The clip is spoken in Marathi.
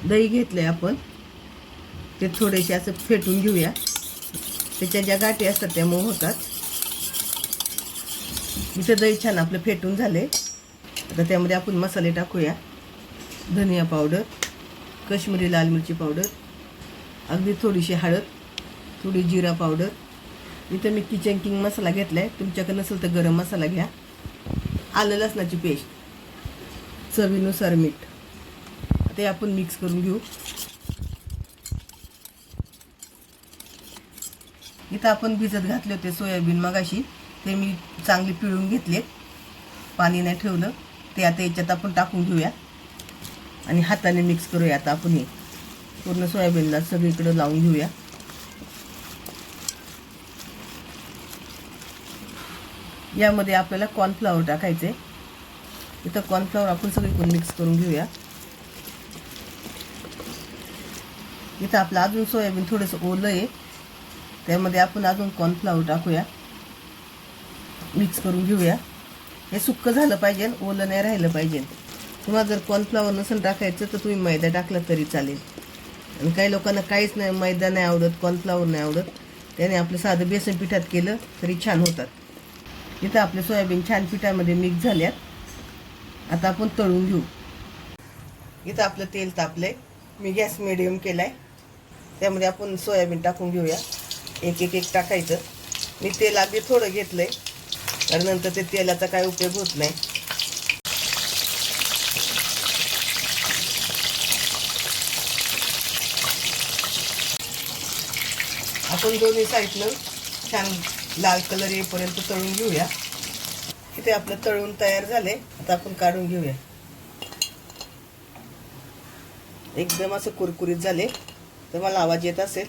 दही घेतलंय आपण, ते थोडेसे असं फेटून घेऊया. त्याच्या ज्या गाठी असतात त्या मऊ होतात. इथं दही छान आपलं फेटून झाले. आता त्यामध्ये आपण मसाले टाकूया. धनिया पावडर, काश्मीरी लाल मिरची पावडर, अगदी थोडीशी हळद, थोडी जिरा पावडर. इथं मी किचन किंग मसाला घेतला आहे, तुमच्याकडे नसेल तर गरम मसाला घ्या. आलं लसणाची पेस्ट, चवीनुसार मीठ. ते आपण मिक्स करून घेऊ. इथं आपण भिजत घातले होते सोयाबीन मगाशी, ते मी चांगले पिळून घेतले, पाणी नाही ठेवलं. ते आता याच्यात आपण टाकून घेऊया आणि हाताने मिक्स करूया. आता आपण हे पूर्ण सोयाबीनला सगळीकडे लावून घेऊया. यामध्ये आपल्याला कॉर्नफ्लॉवर टाकायचे. इथं कॉर्नफ्लॉवर आपण सगळीकडून मिक्स करून घेऊया. इथं आपलं अजून सोयाबीन थोडंसं ओलं आहे, त्यामध्ये आपण अजून कॉर्नफ्लॉवर टाकूया. मिक्स करून घेऊया. हे सुक्कं झालं पाहिजे, ओलं नाही राहिलं पाहिजे. तुम्हाला जर कॉर्नफ्लॉवर नसेल टाकायचं तर तुम्ही मैदा टाकला तरी चालेल. आणि काही लोकांना काहीच नाही, मैदा नाही आवडत, कॉर्नफ्लॉवर नाही आवडत, त्याने आपलं साधं बेसन पिठात केलं तरी छान होतात. इथं आपले सोयाबीन छान पिठामध्ये मिक्स झाल्यात. आता आपण तळून घेऊ. इथं आपलं तेल तापलंय, मी गॅस मिडियम केलाय. त्यामध्ये आपण सोयाबीन टाकून घेऊया. एक एक एक टाकायचं. मी तेल अगदी थोडं घेतलंय, कारण नंतर ते तेलाचा काय उपयोग होत नाही. आपण दोन्ही साईडनं छान लाल कलर येईपर्यंत तळून घेऊया. इथे आपलं तळून तयार झाले. आता आपण काढून घेऊया. एकदम असं कुरकुरीत झाले. तर मला आवाज येत असेल